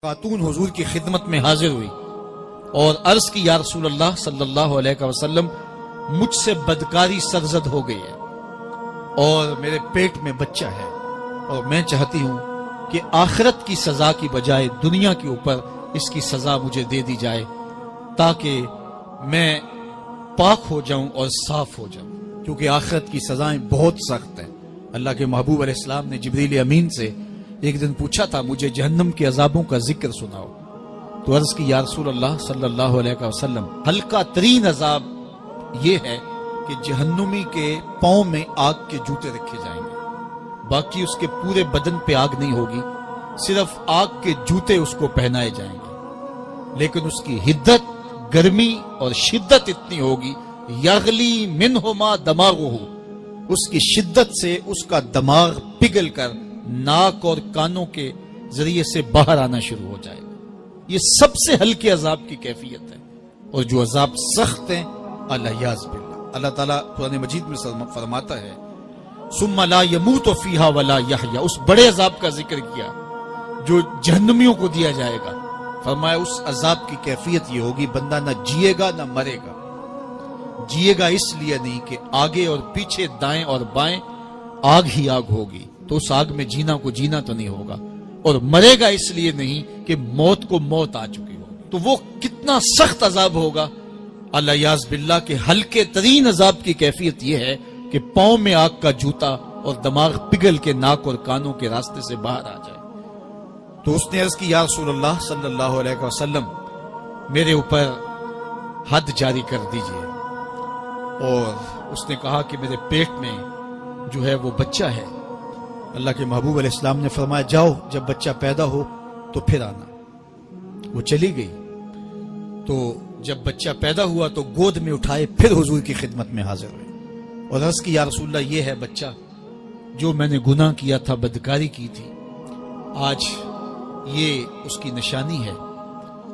خاتون حضور کی خدمت میں حاضر ہوئی اور عرض کی یا رسول اللہ صلی اللہ علیہ وسلم مجھ سے بدکاری سرزد ہو گئی ہے اور میرے پیٹ میں بچہ ہے اور میں چاہتی ہوں کہ آخرت کی سزا کی بجائے دنیا کے اوپر اس کی سزا مجھے دے دی جائے تاکہ میں پاک ہو جاؤں اور صاف ہو جاؤں، کیونکہ آخرت کی سزائیں بہت سخت ہیں۔ اللہ کے محبوب علیہ السلام نے جبریل امین سے ایک دن پوچھا تھا مجھے جہنم کے عذابوں کا ذکر سناؤ، تو عرض کی یا رسول اللہ صلی اللہ علیہ وسلم ہلکا ترین عذاب یہ ہے کہ جہنمی کے پاؤں میں آگ کے جوتے رکھے جائیں گے، باقی اس کے پورے بدن پہ آگ نہیں ہوگی، صرف آگ کے جوتے اس کو پہنائے جائیں گے، لیکن اس کی حدت، گرمی اور شدت اتنی ہوگی یغلی منہما دماغہ، اس کی شدت سے اس کا دماغ پگھل کر ناک اور کانوں کے ذریعے سے باہر آنا شروع ہو جائے گا۔ یہ سب سے ہلکے عذاب کی کیفیت ہے، اور جو عذاب سخت ہیں الیاذ باللہ، اللہ تعالیٰ قرآن مجید میں فرماتا ہے ثم لا يموت فیہا ولا یحیا، اس بڑے عذاب کا ذکر کیا جو جہنمیوں کو دیا جائے گا، فرمایا اس عذاب کی کیفیت یہ ہوگی بندہ نہ جیے گا نہ مرے گا۔ جیے گا اس لیے نہیں کہ آگے اور پیچھے دائیں اور بائیں آگ ہی آگ ہوگی، تو اس آگ میں جینا کو جینا تو نہیں ہوگا، اور مرے گا اس لیے نہیں کہ موت کو موت آ چکی ہوگی۔ تو وہ کتنا سخت عذاب ہوگا الیاذ باللہ کے ہلکے ترین عذاب کی کیفیت یہ ہے کہ پاؤں میں آگ کا جوتا اور دماغ پگھل کے ناک اور کانوں کے راستے سے باہر آ جائے۔ تو اس نے عرض کی یا رسول اللہ صلی اللہ علیہ وسلم میرے اوپر حد جاری کر دیجئے، اور اس نے کہا کہ میرے پیٹ میں جو ہے وہ بچہ ہے۔ اللہ کے محبوب علیہ السلام نے فرمایا جاؤ جب بچہ پیدا ہو تو پھر آنا۔ وہ چلی گئی، تو جب بچہ پیدا ہوا تو گود میں اٹھائے پھر حضور کی خدمت میں حاضر ہوئے اور عرض کی یا رسول اللہ یہ ہے بچہ جو میں نے گناہ کیا تھا، بدکاری کی تھی، آج یہ اس کی نشانی ہے۔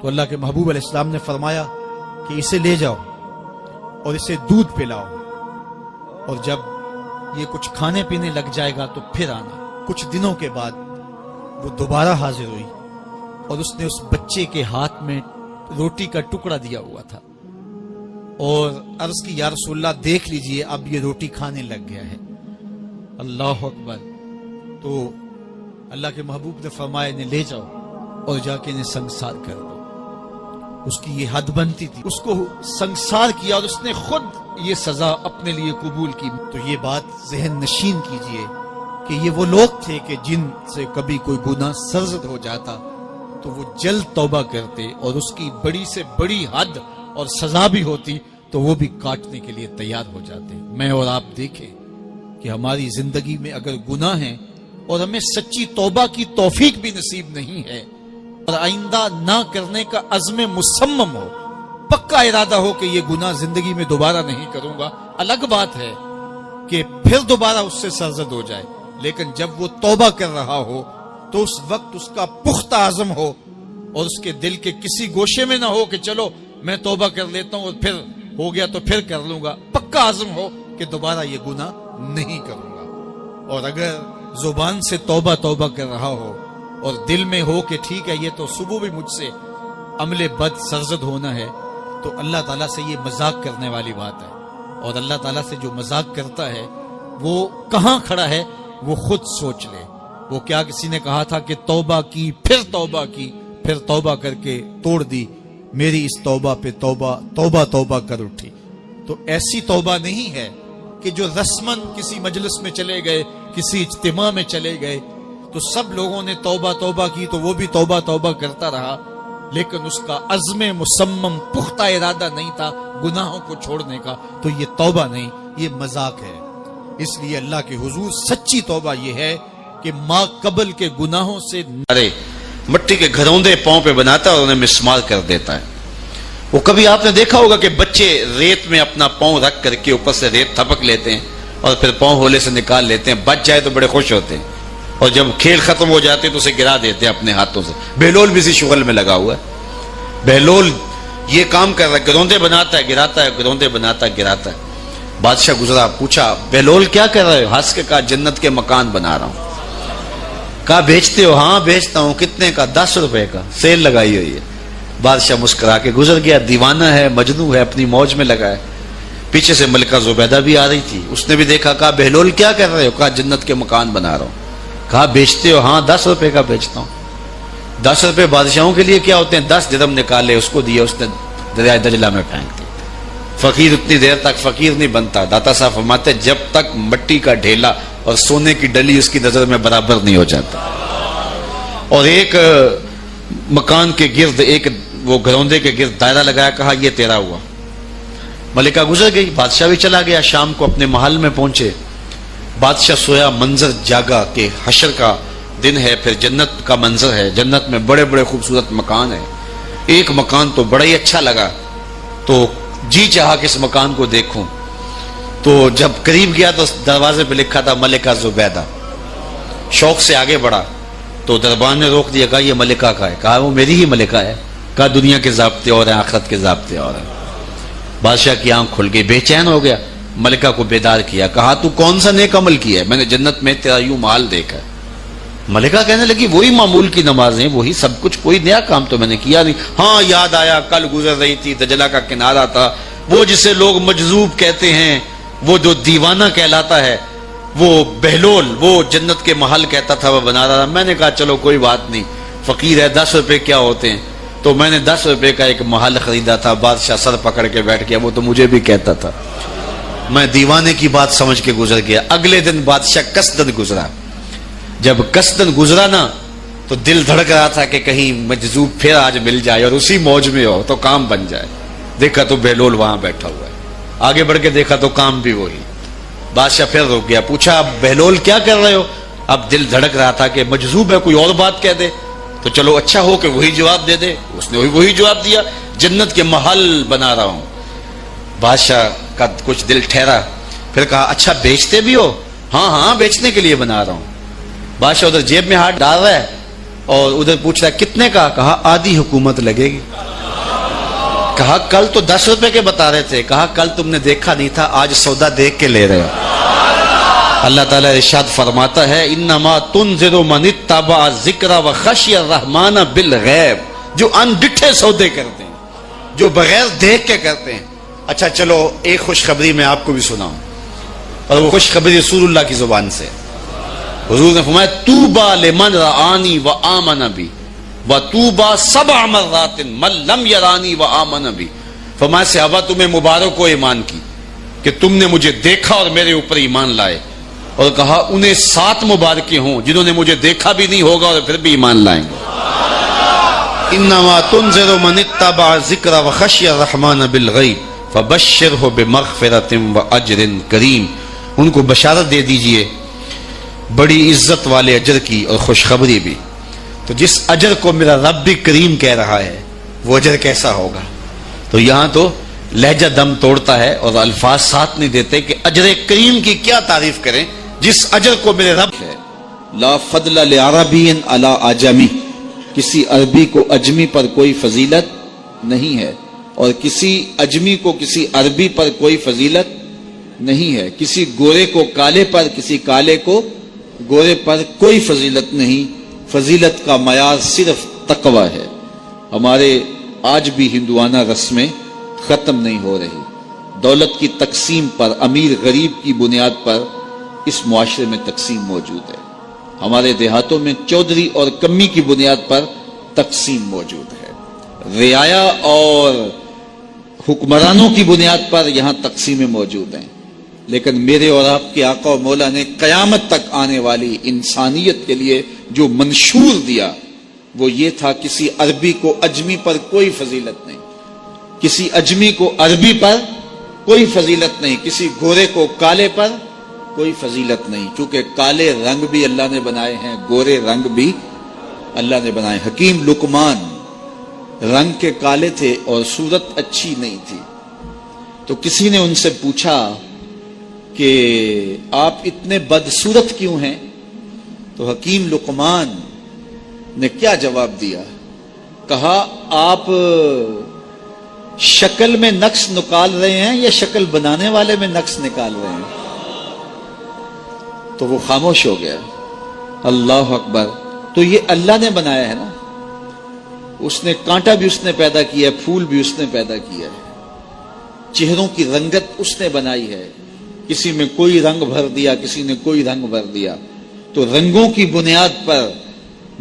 تو اللہ کے محبوب علیہ السلام نے فرمایا کہ اسے لے جاؤ اور اسے دودھ پلاؤ، اور جب یہ کچھ کھانے پینے لگ جائے گا تو پھر آنا۔ کچھ دنوں کے بعد وہ دوبارہ حاضر ہوئی اور اس نے اس بچے کے ہاتھ میں روٹی کا ٹکڑا دیا ہوا تھا اور عرض کی یا رسول اللہ دیکھ لیجئے اب یہ روٹی کھانے لگ گیا ہے۔ اللہ اکبر۔ تو اللہ کے محبوب نے فرمایا انہیں لے جاؤ اور جا کے انہیں سنگسار کر دو۔ اس کی یہ حد بنتی تھی، اس کو سنگسار کیا اور اس نے خود یہ سزا اپنے لیے قبول کی۔ تو یہ بات ذہن نشین کیجئے کہ یہ وہ لوگ تھے کہ جن سے کبھی کوئی گناہ سرزد ہو جاتا تو وہ جلد توبہ کرتے، اور اس کی بڑی سے بڑی حد اور سزا بھی ہوتی تو وہ بھی کاٹنے کے لیے تیار ہو جاتے۔ میں اور آپ دیکھیں کہ ہماری زندگی میں اگر گناہ ہیں اور ہمیں سچی توبہ کی توفیق بھی نصیب نہیں ہے اور آئندہ نہ کرنے کا عزم مصمم ہو، پکا ارادہ ہو کہ یہ گناہ زندگی میں دوبارہ نہیں کروں گا، الگ بات ہے کہ پھر دوبارہ اس سے سرزد ہو جائے، لیکن جب وہ توبہ کر رہا ہو تو اس وقت اس کا پختہ عزم ہو اور اس کے دل کے کسی گوشے میں نہ ہو کہ چلو میں توبہ کر لیتا ہوں اور پھر ہو گیا تو پھر کر لوں گا، پکا عزم ہو کہ دوبارہ یہ گناہ نہیں کروں گا۔ اور اگر زبان سے توبہ توبہ کر رہا ہو اور دل میں ہو کہ ٹھیک ہے یہ تو صبح بھی مجھ سے عمل بد سرزد ہونا ہے، تو اللہ تعالیٰ سے یہ مذاق کرنے والی بات ہے، اور اللہ تعالیٰ سے جو مذاق کرتا ہے وہ کہاں کھڑا ہے وہ خود سوچ لے۔ وہ کیا کسی نے کہا تھا کہ توبہ کی پھر توبہ کی پھر توبہ کر کے توڑ دی، میری اس توبہ پہ توبہ توبہ توبہ کر اٹھی۔ تو ایسی توبہ نہیں ہے کہ جو رسماً کسی مجلس میں چلے گئے، کسی اجتماع میں چلے گئے تو سب لوگوں نے توبہ توبہ کی تو وہ بھی توبہ توبہ کرتا رہا، لیکن اس کا عزم مصمم پختہ ارادہ نہیں تھا گناہوں کو چھوڑنے کا، تو یہ توبہ نہیں، یہ مذاق ہے۔ اس لیے اللہ کے حضور سچی توبہ یہ ہے کہ ماں قبل کے گناہوں سے مٹی کے گھروندے پاؤں پہ بناتا ہے اور انہیں مسمار کر دیتا ہے۔ وہ کبھی آپ نے دیکھا ہوگا کہ بچے ریت میں اپنا پاؤں رکھ کر کے اوپر سے ریت تھپک لیتے ہیں اور پھر پاؤں ہولے سے نکال لیتے ہیں، بچ جائے تو بڑے خوش ہوتے ہیں، اور جب کھیل ختم ہو جاتے ہیں تو اسے گرا دیتے ہیں اپنے ہاتھوں سے۔ بہلول بھی اسی شغل میں لگا ہوا ہے، بہلول یہ کام کر رہا ہے، گروندے بناتا ہے گراتا ہے، گروندے بناتا ہے گراتا ہے۔ بادشاہ گزرا، پوچھا بہلول کیا کر رہے ہو؟ ہنس کے کہا جنت کے مکان بنا رہا ہوں۔ کہا بیچتے ہو؟ ہاں بیچتا ہوں. کتنے کا؟ 10 روپے کا, سیل لگائی ہوئی ہے. بادشاہ مسکرا کے گزر گیا. دیوانہ ہے, مجنوں ہے, اپنی موج میں لگا ہے. پیچھے سے ملکہ زبیدہ بھی آ رہی تھی, اس نے بھی دیکھا. کہا بہلول کیا کر رہے ہو؟ کہا جنت کے مکان بنا رہا ہوں. کہا بیچتے ہو؟ ہاں 10 روپے کا بیچتا ہوں. 10 روپے بادشاہوں کے لیے کیا ہوتے ہیں؟ 10 درہم نکالے, اس کو دیا, اس نے دریائے دجلہ میں پھینک دیا. فقیر اتنی دیر تک فقیر نہیں بنتا. داتا صاحب فرماتے جب تک مٹی کا ڈھیلا اور سونے کی ڈلی اس کی نظر میں برابر نہیں ہو جاتا. اور ایک مکان کے گرد, ایک وہ گھروندے کے گرد دائرہ لگایا. کہا یہ تیرا ہوا. ملکہ گزر گئی, بادشاہ بھی چلا گیا. شام کو اپنے محل میں پہنچے. بادشاہ سویا, منظر جاگا کہ حشر کا دن ہے, پھر جنت کا منظر ہے. جنت میں بڑے بڑے خوبصورت مکان ہیں. ایک مکان تو بڑا ہی اچھا لگا, تو جی چاہا کہ اس مکان کو دیکھوں. تو جب قریب گیا تو دروازے پہ لکھا تھا ملکہ زبیدہ. شوق سے آگے بڑھا تو دربان نے روک دیا. کہا یہ ملکہ کا ہے. کہا وہ میری ہی ملکہ ہے. کہا دنیا کے ضابطے اور ہیں, آخرت کے ضابطے اور ہیں. بادشاہ کی آنکھ کھل گئی, بے چین ہو گیا. ملکہ کو بیدار کیا. کہا تو کون سا نیک عمل کیا ہے؟ میں نے جنت میں تیرا یوں محل دیکھا ہے. ملکہ کہنے لگی وہی معمول کی نمازیں, وہی سب کچھ, کوئی نیا کام تو میں نے کیا نہیں. ہاں یاد آیا, کل گزر رہی تھی, دجلہ کا کنارہ تھا, وہ جسے لوگ مجذوب کہتے ہیں, وہ جو دیوانہ کہلاتا ہے, وہ بہلول, وہ جنت کے محل کہتا تھا, وہ بنا رہا تھا. میں نے کہا چلو کوئی بات نہیں, فقیر ہے, 10 روپے کیا ہوتے ہیں. تو میں نے 10 روپے کا ایک محل خریدا تھا. بادشاہ سر پکڑ کے بیٹھ گیا, وہ تو مجھے بھی کہتا تھا. میں دیوانے کی بات سمجھ کے گزر گیا. اگلے دن بادشاہ قصدن گزرا. جب قصدن گزرا نا تو دل دھڑک رہا تھا کہ کہیں مجذوب پھر آج مل جائے اور اسی موج میں ہو تو کام بن جائے. دیکھا تو بہلول وہاں بیٹھا ہوا ہے. آگے بڑھ کے دیکھا تو کام بھی وہی. بادشاہ پھر رک گیا, پوچھا اب بہلول کیا کر رہے ہو؟ اب دل دھڑک رہا تھا کہ مجذوب ہے, کوئی اور بات کہہ دے تو چلو اچھا ہو کہ وہی جواب دے دے. اس نے وہی جواب دیا, جنت کے محل بنا رہا ہوں. بادشاہ کا کچھ دل ٹھہرا, پھر کہا اچھا بیچتے بھی ہو؟ ہاں ہاں بیچنے کے لیے بنا رہا ہوں. بادشاہ ادھر جیب میں ہاتھ ڈال رہا ہے اور ادھر پوچھ رہا ہے کتنے کا؟ کہا آدھی حکومت لگے گی. کہا کل تو 10 روپے کے بتا رہے تھے. کہا کل تم نے دیکھا نہیں تھا, آج سودا دیکھ کے لے رہے ہو. اللہ تعالیٰ ارشاد فرماتا ہے انما تنذر من اتبع ذکر وخشی الرحمن بالغیب, جو ان ڈٹھے سودے کرتے ہیں, جو بغیر دیکھ کے کرتے ہیں. اچھا چلو ایک خوشخبری میں آپ کو بھی سناؤں, اور وہ خوشخبری رسول اللہ کی زبان سے. حضور نے فرمایا توبا لمن رآنی وآمن بی وتوبا 7 مرات من لم یرانی وآمن بی. فرمایا صحابہ تمہیں مبارک ہو ایمان کی کہ تم نے مجھے دیکھا اور میرے اوپر ایمان لائے. اور کہا انہیں 7 مبارکیں ہوں جنہوں نے مجھے دیکھا بھی نہیں ہوگا اور پھر بھی ایمان لائیں گے. انما تنذر من اتبع ذکر وخشی الرحمن بالغیب فبشرہ بمغفرۃ واجر کریم. ان کو بشارت دے دیجئے بڑی عزت والے اجر کی اور خوشخبری بھی. تو جس اجر کو میرا رب بھی کریم کہہ رہا ہے وہ اجر کیسا ہوگا. تو یہاں تو لہجہ دم توڑتا ہے اور الفاظ ساتھ نہیں دیتے کہ اجر کریم کی کیا تعریف کریں جس اجر کو میرے رب ہے. لا فضل لعربی علی اعجمی, کسی عربی کو اجمی پر کوئی فضیلت نہیں ہے, اور کسی اجمی کو کسی عربی پر کوئی فضیلت نہیں ہے. کسی گورے کو کالے پر, کسی کالے کو گورے پر کوئی فضیلت نہیں. فضیلت کا معیار صرف تقوی ہے. ہمارے آج بھی ہندوانہ رسمیں ختم نہیں ہو رہی. دولت کی تقسیم پر, امیر غریب کی بنیاد پر اس معاشرے میں تقسیم موجود ہے. ہمارے دیہاتوں میں چودھری اور کمی کی بنیاد پر تقسیم موجود ہے. رعایا اور حکمرانوں کی بنیاد پر یہاں تقسیمیں موجود ہیں. لیکن میرے اور آپ کے آقا و مولا نے قیامت تک آنے والی انسانیت کے لیے جو منشور دیا وہ یہ تھا کسی عربی کو اجمی پر کوئی فضیلت نہیں, کسی اجمی کو عربی پر کوئی فضیلت نہیں, کسی گورے کو کالے پر کوئی فضیلت نہیں. چونکہ کالے رنگ بھی اللہ نے بنائے ہیں, گورے رنگ بھی اللہ نے بنائے. حکیم لقمان رنگ کے کالے تھے اور صورت اچھی نہیں تھی. تو کسی نے ان سے پوچھا کہ آپ اتنے بدصورت کیوں ہیں؟ تو حکیم لقمان نے کیا جواب دیا؟ کہا آپ شکل میں نقص نکال رہے ہیں یا شکل بنانے والے میں نقص نکال رہے ہیں؟ تو وہ خاموش ہو گیا. اللہ اکبر. تو یہ اللہ نے بنایا ہے نا, اس نے کانٹا بھی اس نے پیدا کیا ہے, پھول بھی اس نے پیدا کیا ہے, چہروں کی رنگت اس نے بنائی ہے, کسی میں کوئی رنگ بھر دیا, کسی نے کوئی رنگ بھر دیا. تو رنگوں کی بنیاد پر,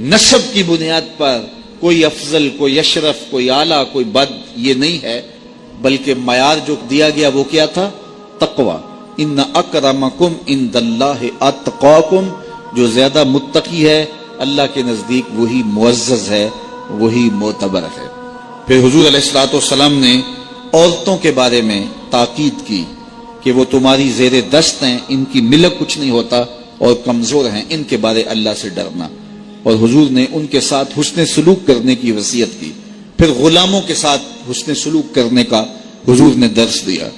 نسب کی بنیاد پر کوئی افضل, کوئی اشرف, کوئی اعلیٰ, کوئی بد, یہ نہیں ہے, بلکہ معیار جو دیا گیا وہ کیا تھا؟ تقوی. ان اکرمکم عند اللہ اتقاکم, جو زیادہ متقی ہے اللہ کے نزدیک وہی معزز ہے, وہی معتبر ہے. پھر حضور علیہ الصلوۃ والسلام نے عورتوں کے بارے میں تاکید کی کہ وہ تمہاری زیر دست ہیں, ان کی ملک کچھ نہیں ہوتا اور کمزور ہیں, ان کے بارے اللہ سے ڈرنا. اور حضور نے ان کے ساتھ حسن سلوک کرنے کی وصیت کی. پھر غلاموں کے ساتھ حسن سلوک کرنے کا حضور نے درس دیا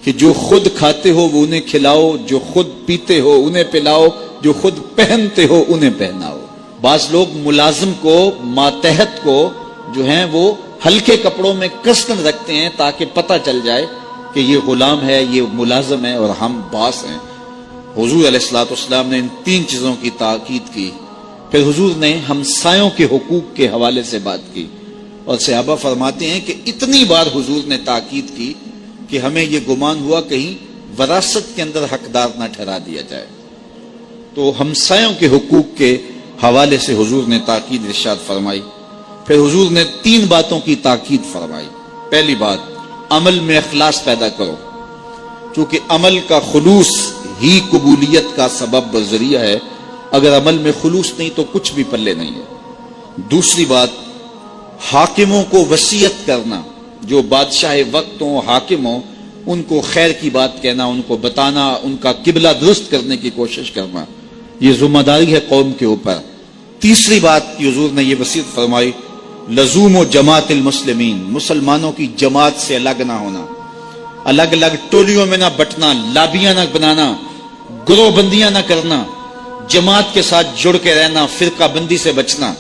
کہ جو خود کھاتے ہو وہ انہیں کھلاؤ, جو خود پیتے ہو انہیں پلاؤ, جو خود پہنتے ہو انہیں پہناؤ. بعض لوگ ملازم کو, ماتحت کو جو ہیں وہ ہلکے کپڑوں میں کسن رکھتے ہیں تاکہ پتہ چل جائے کہ یہ غلام ہے, یہ ملازم ہے اور ہم باس ہیں. حضور علیہ الصلوۃ والسلام نے ان 3 چیزوں کی تاکید کی. پھر حضور نے ہمسایوں کے حقوق کے حوالے سے بات کی, اور صحابہ فرماتے ہیں کہ اتنی بار حضور نے تاکید کی کہ ہمیں یہ گمان ہوا کہیں وراثت کے اندر حقدار نہ ٹھہرا دیا جائے. تو ہمسایوں کے حقوق کے حوالے سے حضور نے تاکید ارشاد فرمائی. پھر حضور نے 3 باتوں کی تاکید فرمائی. پہلی بات, عمل میں اخلاص پیدا کرو, چونکہ عمل کا خلوص ہی قبولیت کا سبب و ذریعہ ہے. اگر عمل میں خلوص نہیں تو کچھ بھی پلے نہیں ہے. دوسری بات, حاکموں کو وصیت کرنا, جو بادشاہ وقت ہوں, حاکم ہوں, ان کو خیر کی بات کہنا, ان کو بتانا, ان کا قبلہ درست کرنے کی کوشش کرنا, یہ ذمہ داری ہے قوم کے اوپر. تیسری بات کی حضور نے یہ وصیت فرمائی, لزوم و جماعت المسلمین, مسلمانوں کی جماعت سے الگ نہ ہونا, الگ الگ ٹولیوں میں نہ بٹنا, لابیاں نہ بنانا, گروہ بندیاں نہ کرنا, جماعت کے ساتھ جڑ کے رہنا, فرقہ بندی سے بچنا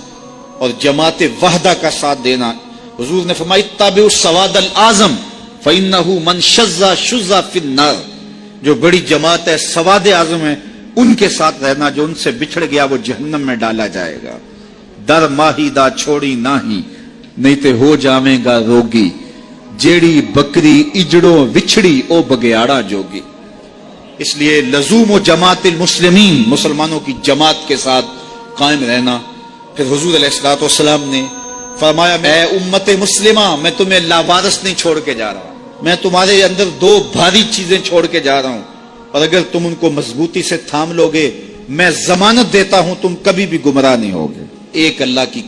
اور جماعت وحدہ کا ساتھ دینا. حضور نے فرمائی, تابعوا السواد الاعظم فإنہ من شذ شذ فی النار, جو بڑی جماعت ہے, سواد اعظم ہے, ان کے ساتھ رہنا, جو ان سے بچھڑ گیا وہ جہنم میں ڈالا جائے گا. در ماہی دا چھوڑی ناہی, نہیں تے ہو جاویں گا روگی, جیڑی بکری اجڑوں وچھڑی او بگیاڑا جوگی. اس لیے لزوم و جماعت المسلمین, مسلمانوں کی جماعت کے ساتھ قائم رہنا. پھر حضور علیہ الصلوۃ والسلام نے فرمایا, اے امت مسلمہ, میں تمہیں لاوارث نہیں چھوڑ کے جا رہا, میں تمہارے اندر 2 بھاری چیزیں چھوڑ کے جا رہا ہوں, اور اگر تم ان کو مضبوطی سے تھام لو گے, میں ضمانت دیتا ہوں تم کبھی بھی گمراہ نہیں ہوگے. ایک اللہ کی